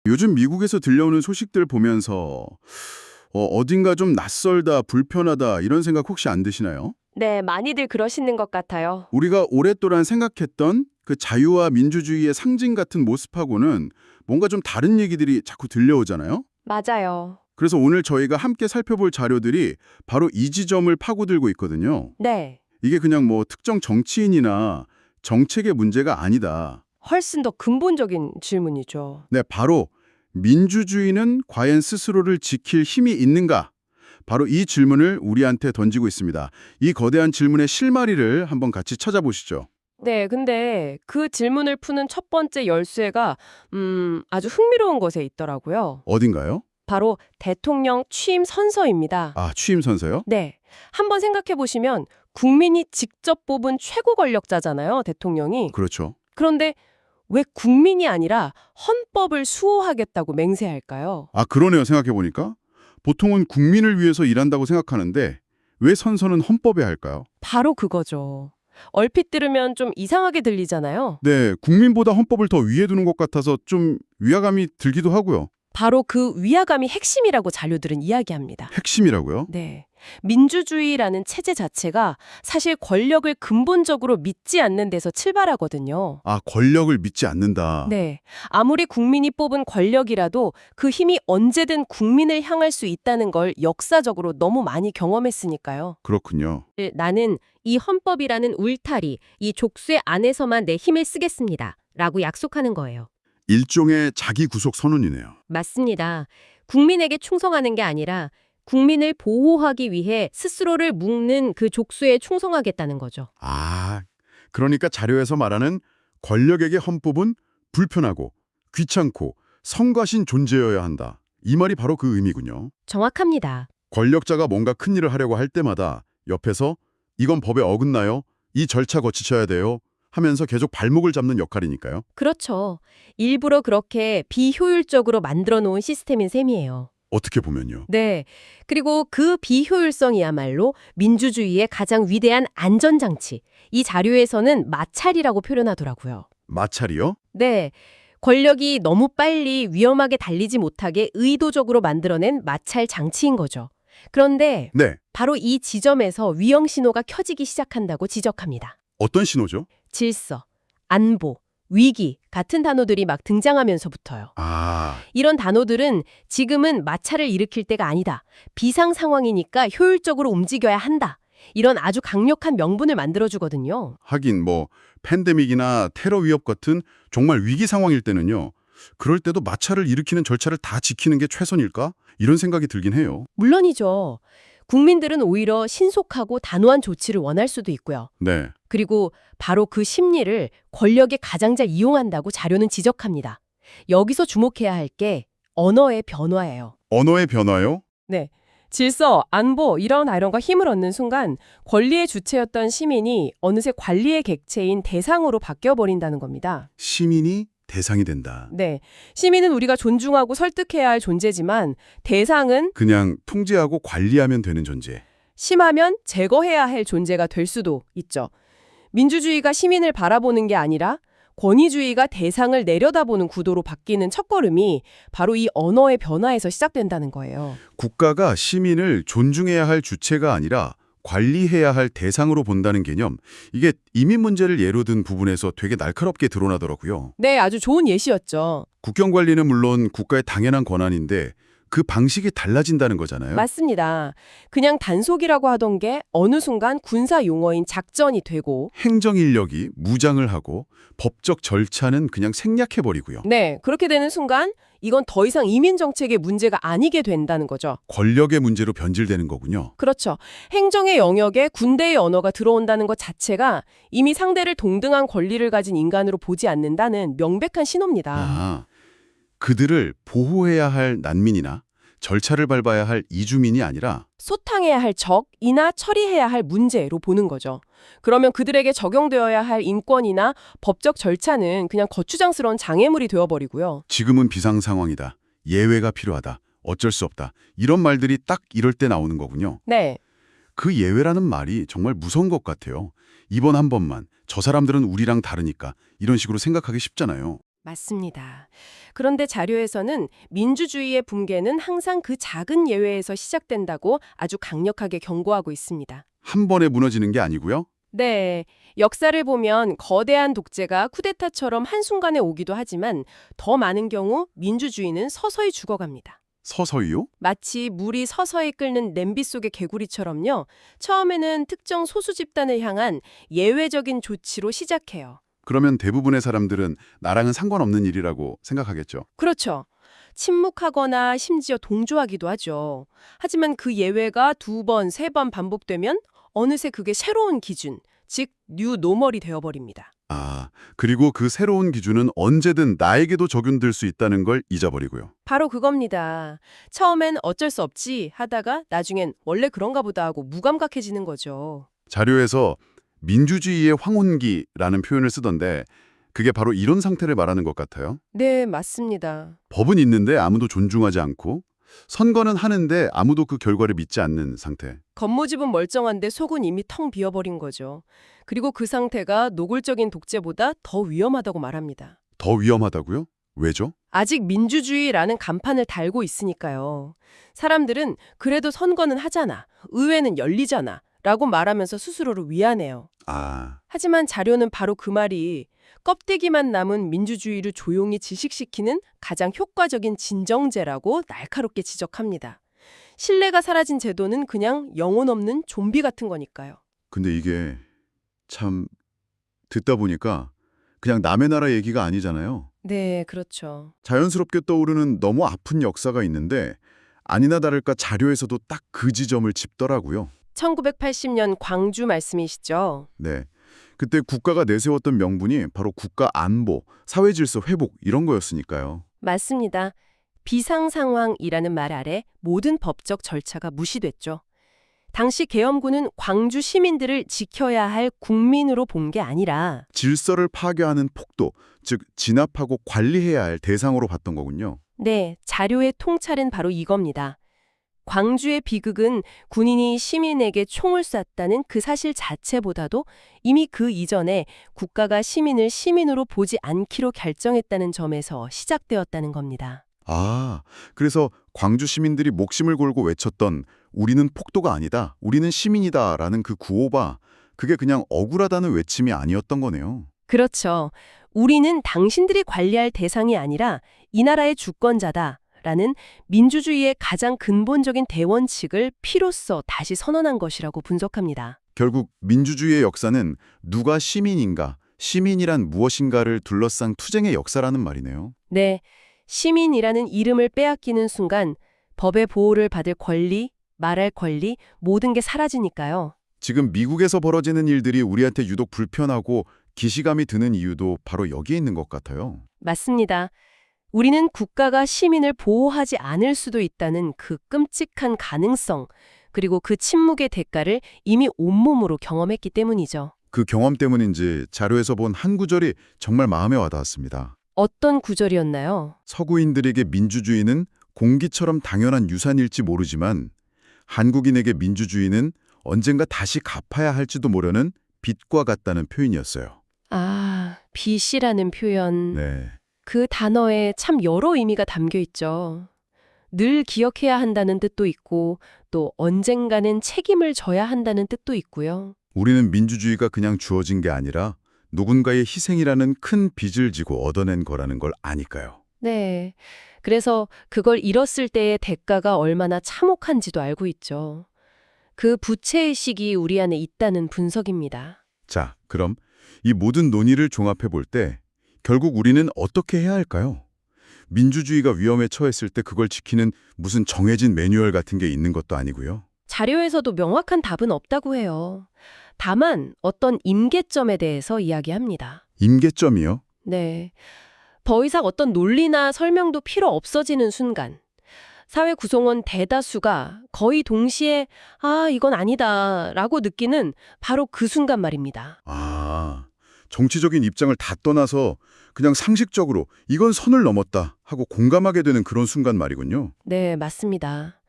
요즘 미국에서 들려오는 소식들 보면서 어딘가 좀 낯설다, 불편하다 이런 생각 혹시 안 드시나요? 네, 많이들 그러시는 것 같아요. 우리가 오랫동안 생각했던 그 자유와 민주주의의 상징 같은 모습하고는 뭔가 좀 다른 얘기들이 자꾸 들려오잖아요. 맞아요. 그래서 오늘 저희가 함께 살펴볼 자료들이 바로 이 지점을 파고들고 있거든요. 네, 이게 그냥 뭐 특정 정치인이나 정책의 문제가 아니다. 훨씬 더 근본적인 질문이죠. 네, 바로 민주주의는 과연 스스로를 지킬 힘이 있는가? 바로 이 질문을 우리한테 던지고 있습니다. 이 거대한 질문의 실마리를 한번 같이 찾아보시죠. 네, 근데 그 질문을 푸는 첫 번째 열쇠가 아주 흥미로운 곳에 있더라고요. 어딘가요? 바로 대통령 취임 선서입니다. 아, 취임 선서요? 네, 한번 생각해 보시면 국민이 직접 뽑은 최고 권력자잖아요, 대통령이. 그렇죠. 그런데 왜 국민이 아니라 헌법을 수호하겠다고 맹세할까요? 아, 그러네요. 생각해 보니까. 보통은 국민을 위해서 일한다고 생각하는데 왜 선서는 헌법에 할까요? 바로 그거죠. 얼핏 들으면 좀 이상하게 들리잖아요. 네, 국민보다 헌법을 더 위에 두는 것 같아서 좀 위화감이 들기도 하고요. 바로 그 위화감이 핵심이라고 자료들은 이야기합니다. 핵심이라고요? 네. 민주주의라는 체제 자체가 사실 권력을 근본적으로 믿지 않는 데서 출발하거든요. 아, 권력을 믿지 않는다. 네. 아무리 국민이 뽑은 권력이라도 그 힘이 언제든 국민을 향할 수 있다는 걸 역사적으로 너무 많이 경험했으니까요. 그렇군요. 나는 이 헌법이라는 울타리, 이 족쇄 안에서만 내 힘을 쓰겠습니다. 라고 약속하는 거예요. 일종의 자기 구속 선언이네요. 맞습니다. 국민에게 충성하는 게 아니라 국민을 보호하기 위해 스스로를 묶는 그 족쇄에 충성하겠다는 거죠. 아, 그러니까 자료에서 말하는 권력에게 헌법은 불편하고 귀찮고 성가신 존재여야 한다. 이 말이 바로 그 의미군요. 정확합니다. 권력자가 뭔가 큰일을 하려고 할 때마다 옆에서 이건 법에 어긋나요? 이 절차 거치셔야 돼요? 하면서 계속 발목을 잡는 역할이니까요. 그렇죠. 일부러 그렇게 비효율적으로 만들어 놓은 시스템인 셈이에요. 어떻게 보면요. 네. 그리고 그 비효율성이야말로 민주주의의 가장 위대한 안전장치. 이 자료에서는 마찰이라고 표현하더라고요. 마찰이요? 네. 권력이 너무 빨리 위험하게 달리지 못하게 의도적으로 만들어낸 마찰 장치인 거죠. 그런데 네. 바로 이 지점에서 위험 신호가 켜지기 시작한다고 지적합니다. 어떤 신호죠? 질서, 안보, 위기 같은 단어들이 막 등장하면서부터요. 아, 이런 단어들은 지금은 마찰을 일으킬 때가 아니다. 비상 상황이니까 효율적으로 움직여야 한다. 이런 아주 강력한 명분을 만들어주거든요. 하긴 뭐 팬데믹이나 테러 위협 같은 정말 위기 상황일 때는요. 그럴 때도 마찰을 일으키는 절차를 다 지키는 게 최선일까? 이런 생각이 들긴 해요. 물론이죠. 국민들은 오히려 신속하고 단호한 조치를 원할 수도 있고요. 네. 그리고 바로 그 심리를 권력의 가장자 이용한다고 자료는 지적합니다. 여기서 주목해야 할 게 언어의 변화예요. 언어의 변화요? 네. 질서, 안보 이런 아이론과 힘을 얻는 순간 권리의 주체였던 시민이 어느새 관리의 객체인 대상으로 바뀌어버린다는 겁니다. 시민이 대상이 된다. 네. 시민은 우리가 존중하고 설득해야 할 존재지만 대상은 그냥 통제하고 관리하면 되는 존재. 심하면 제거해야 할 존재가 될 수도 있죠. 민주주의가 시민을 바라보는 게 아니라 권위주의가 대상을 내려다보는 구도로 바뀌는 첫걸음이 바로 이 언어의 변화에서 시작된다는 거예요. 국가가 시민을 존중해야 할 주체가 아니라 관리해야 할 대상으로 본다는 개념. 이게 이민 문제를 예로 든 부분에서 되게 날카롭게 드러나더라고요. 네, 아주 좋은 예시였죠. 국경 관리는 물론 국가의 당연한 권한인데 그 방식이 달라진다는 거잖아요. 맞습니다. 그냥 단속이라고 하던 게 어느 순간 군사 용어인 작전이 되고 행정 인력이 무장을 하고 법적 절차는 그냥 생략해버리고요. 네, 그렇게 되는 순간 이건 더 이상 이민 정책의 문제가 아니게 된다는 거죠. 권력의 문제로 변질되는 거군요. 그렇죠. 행정의 영역에 군대의 언어가 들어온다는 것 자체가 이미 상대를 동등한 권리를 가진 인간으로 보지 않는다는 명백한 신호입니다. 아, 그들을 보호해야 할 난민이나 절차를 밟아야 할 이주민이 아니라 소탕해야 할 적이나 처리해야 할 문제로 보는 거죠. 그러면 그들에게 적용되어야 할 인권이나 법적 절차는 그냥 거추장스러운 장애물이 되어버리고요. 지금은 비상 상황이다. 예외가 필요하다. 어쩔 수 없다. 이런 말들이 딱 이럴 때 나오는 거군요. 네, 그 예외라는 말이 정말 무서운 것 같아요. 이번 한 번만 저 사람들은 우리랑 다르니까 이런 식으로 생각하기 쉽잖아요. 맞습니다. 그런데 자료에서는 민주주의의 붕괴는 항상 그 작은 예외에서 시작된다고 아주 강력하게 경고하고 있습니다. 한 번에 무너지는 게 아니고요. 네, 역사를 보면 거대한 독재가 쿠데타처럼 한순간에 오기도 하지만 더 많은 경우 민주주의는 서서히 죽어갑니다. 서서히요? 마치 물이 서서히 끓는 냄비 속의 개구리처럼요. 처음에는 특정 소수 집단을 향한 예외적인 조치로 시작해요. 그러면 대부분의 사람들은 나랑은 상관없는 일이라고 생각하겠죠. 그렇죠. 침묵하거나 심지어 동조하기도 하죠. 하지만 그 예외가 2번, 3번 반복되면 어느새 그게 새로운 기준, 즉 뉴 노멀이 되어버립니다. 아, 그리고 그 새로운 기준은 언제든 나에게도 적용될 수 있다는 걸 잊어버리고요. 바로 그겁니다. 처음엔 어쩔 수 없지 하다가 나중엔 원래 그런가 보다 하고 무감각해지는 거죠. 자료에서 민주주의의 황혼기라는 표현을 쓰던데 그게 바로 이런 상태를 말하는 것 같아요. 네, 맞습니다. 법은 있는데 아무도 존중하지 않고 선거는 하는데 아무도 그 결과를 믿지 않는 상태. 겉모집은 멀쩡한데 속은 이미 텅 비어버린 거죠. 그리고 그 상태가 노골적인 독재보다 더 위험하다고 말합니다. 더 위험하다고요? 왜죠? 아직 민주주의라는 간판을 달고 있으니까요. 사람들은 그래도 선거는 하잖아, 의회는 열리잖아 라고 말하면서 스스로를 위안해요. 아, 하지만 자료는 바로 그 말이 껍데기만 남은 민주주의를 조용히 질식시키는 가장 효과적인 진정제라고 날카롭게 지적합니다. 신뢰가 사라진 제도는 그냥 영혼 없는 좀비 같은 거니까요. 근데 이게 참 듣다 보니까 그냥 남의 나라 얘기가 아니잖아요. 네, 그렇죠. 자연스럽게 떠오르는 너무 아픈 역사가 있는데 아니나 다를까 자료에서도 딱 그 지점을 짚더라고요. 1980년 광주 말씀이시죠? 네. 그때 국가가 내세웠던 명분이 바로 국가 안보, 사회 질서 회복 이런 거였으니까요. 맞습니다. 비상 상황이라는 말 아래 모든 법적 절차가 무시됐죠. 당시 계엄군은 광주 시민들을 지켜야 할 국민으로 본 게 아니라 질서를 파괴하는 폭도, 즉 진압하고 관리해야 할 대상으로 봤던 거군요. 네, 자료의 통찰은 바로 이겁니다. 광주의 비극은 군인이 시민에게 총을 쐈다는 그 사실 자체보다도 이미 그 이전에 국가가 시민을 시민으로 보지 않기로 결정했다는 점에서 시작되었다는 겁니다. 아, 그래서 광주 시민들이 목심을 걸고 외쳤던 우리는 폭도가 아니다, 우리는 시민이다라는 그 구호가 그게 그냥 억울하다는 외침이 아니었던 거네요. 그렇죠. 우리는 당신들이 관리할 대상이 아니라 이 나라의 주권자다. 라는 민주주의의 가장 근본적인 대원칙을 피로써 다시 선언한 것이라고 분석합니다. 결국 민주주의의 역사는 누가 시민인가, 시민이란 무엇인가를 둘러싼 투쟁의 역사라는 말이네요. 네, 시민이라는 이름을 빼앗기는 순간 법의 보호를 받을 권리, 말할 권리, 모든 게 사라지니까요. 지금 미국에서 벌어지는 일들이 우리한테 유독 불편하고 기시감이 드는 이유도 바로 여기에 있는 것 같아요. 맞습니다. 우리는 국가가 시민을 보호하지 않을 수도 있다는 그 끔찍한 가능성, 그리고 그 침묵의 대가를 이미 온몸으로 경험했기 때문이죠. 그 경험 때문인지 자료에서 본 한 구절이 정말 마음에 와닿았습니다. 어떤 구절이었나요? 서구인들에게 민주주의는 공기처럼 당연한 유산일지 모르지만 한국인에게 민주주의는 언젠가 다시 갚아야 할지도 모르는 빚과 같다는 표현이었어요. 아, 빚이라는 표현. 네. 그 단어에 참 여러 의미가 담겨 있죠. 늘 기억해야 한다는 뜻도 있고 또 언젠가는 책임을 져야 한다는 뜻도 있고요. 우리는 민주주의가 그냥 주어진 게 아니라 누군가의 희생이라는 큰 빚을 지고 얻어낸 거라는 걸 아니까요. 네. 그래서 그걸 잃었을 때의 대가가 얼마나 참혹한지도 알고 있죠. 그 부채의식이 우리 안에 있다는 분석입니다. 자, 그럼 이 모든 논의를 종합해 볼 때 결국 우리는 어떻게 해야 할까요? 민주주의가 위험에 처했을 때 그걸 지키는 무슨 정해진 매뉴얼 같은 게 있는 것도 아니고요. 자료에서도 명확한 답은 없다고 해요. 다만 어떤 임계점에 대해서 이야기합니다. 임계점이요? 네. 더 이상 어떤 논리나 설명도 필요 없어지는 순간, 사회 구성원 대다수가 거의 동시에 이건 아니다 라고 느끼는 바로 그 순간 말입니다. 아, 정치적인 입장을 다 떠나서 그냥 상식적으로 이건 선을 넘었다 하고 공감하게 되는 그런 순간 말이군요. 네, 맞습니다.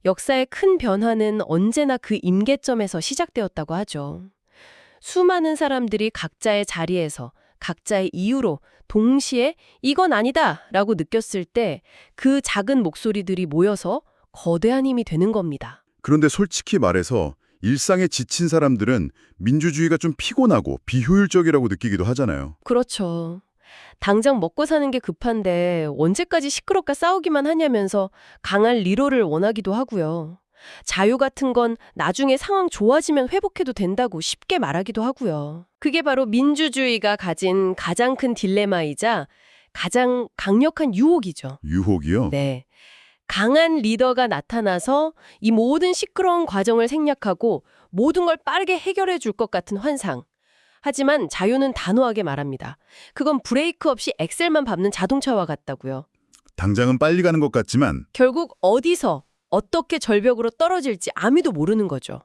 역사의 큰 변화는 언제나 그 임계점에서 시작되었다고 하죠. 수많은 사람들이 각자의 자리에서 각자의 이유로 동시에 이건 아니다 라고 느꼈을 때 그 작은 목소리들이 모여서 거대한 힘이 되는 겁니다. 그런데 솔직히 말해서 일상에 지친 사람들은 민주주의가 좀 피곤하고 비효율적이라고 느끼기도 하잖아요. 그렇죠. 당장 먹고 사는 게 급한데 언제까지 시끄럽게 싸우기만 하냐면서 강한 리더를 원하기도 하고요. 자유 같은 건 나중에 상황 좋아지면 회복해도 된다고 쉽게 말하기도 하고요. 그게 바로 민주주의가 가진 가장 큰 딜레마이자 가장 강력한 유혹이죠. 유혹이요? 네. 강한 리더가 나타나서 이 모든 시끄러운 과정을 생략하고 모든 걸 빠르게 해결해 줄 것 같은 환상. 하지만 자유는 단호하게 말합니다. 그건 브레이크 없이 엑셀만 밟는 자동차와 같다고요. 당장은 빨리 가는 것 같지만 결국 어디서 어떻게 절벽으로 떨어질지 아무도 모르는 거죠.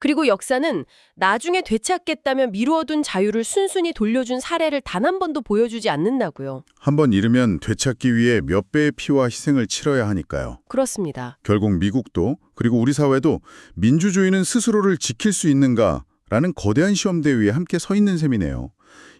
그리고 역사는 나중에 되찾겠다며 미루어둔 자유를 순순히 돌려준 사례를 단 한 번도 보여주지 않는다고요. 한번 잃으면 되찾기 위해 몇 배의 피와 희생을 치러야 하니까요. 그렇습니다. 결국 미국도 그리고 우리 사회도 민주주의는 스스로를 지킬 수 있는가라는 거대한 시험대 위에 함께 서 있는 셈이네요.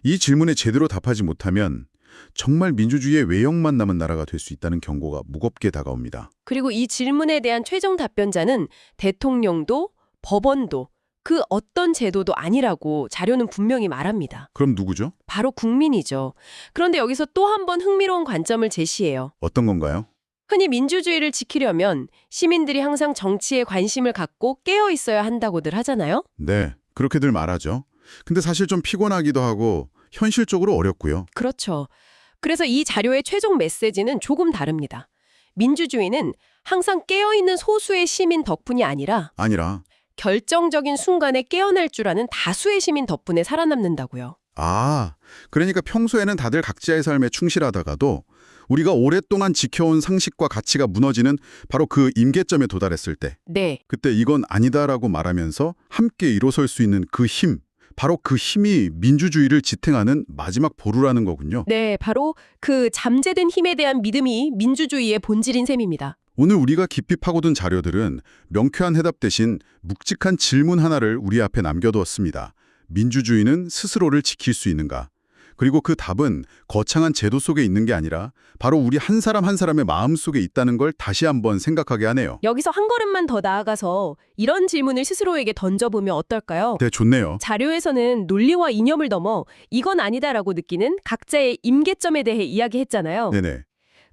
이 질문에 제대로 답하지 못하면 정말 민주주의의 외형만 남은 나라가 될 수 있다는 경고가 무겁게 다가옵니다. 그리고 이 질문에 대한 최종 답변자는 대통령도 법원도 그 어떤 제도도 아니라고 자료는 분명히 말합니다. 그럼 누구죠? 바로 국민이죠. 그런데 여기서 또 한 번 흥미로운 관점을 제시해요. 어떤 건가요? 흔히 민주주의를 지키려면 시민들이 항상 정치에 관심을 갖고 깨어 있어야 한다고들 하잖아요. 네, 그렇게들 말하죠. 근데 사실 좀 피곤하기도 하고 현실적으로 어렵고요. 그렇죠. 그래서 이 자료의 최종 메시지는 조금 다릅니다. 민주주의는 항상 깨어있는 소수의 시민 덕분이 아니라 결정적인 순간에 깨어날 줄 아는 다수의 시민 덕분에 살아남는다고요. 그러니까 평소에는 다들 각자의 삶에 충실하다가도 우리가 오랫동안 지켜온 상식과 가치가 무너지는 바로 그 임계점에 도달했을 때 네. 그때 이건 아니다라고 말하면서 함께 일어설 수 있는 그 힘, 바로 그 힘이 민주주의를 지탱하는 마지막 보루라는 거군요. 네, 바로 그 잠재된 힘에 대한 믿음이 민주주의의 본질인 셈입니다. 오늘 우리가 깊이 파고든 자료들은 명쾌한 해답 대신 묵직한 질문 하나를 우리 앞에 남겨두었습니다. 민주주의는 스스로를 지킬 수 있는가? 그리고 그 답은 거창한 제도 속에 있는 게 아니라 바로 우리 한 사람 한 사람의 마음 속에 있다는 걸 다시 한번 생각하게 하네요. 여기서 한 걸음만 더 나아가서 이런 질문을 스스로에게 던져보면 어떨까요? 네, 좋네요. 자료에서는 논리와 이념을 넘어 이건 아니다라고 느끼는 각자의 임계점에 대해 이야기했잖아요. 네네.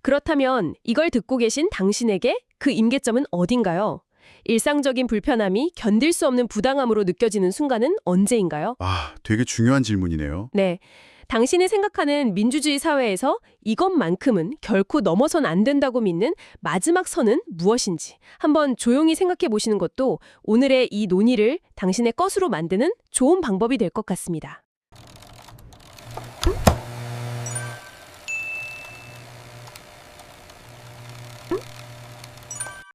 그렇다면 이걸 듣고 계신 당신에게 그 임계점은 어딘가요? 일상적인 불편함이 견딜 수 없는 부당함으로 느껴지는 순간은 언제인가요? 되게 중요한 질문이네요. 네. 당신이 생각하는 민주주의 사회에서 이것만큼은 결코 넘어선 안 된다고 믿는 마지막 선은 무엇인지 한번 조용히 생각해 보시는 것도 오늘의 이 논의를 당신의 것으로 만드는 좋은 방법이 될 것 같습니다.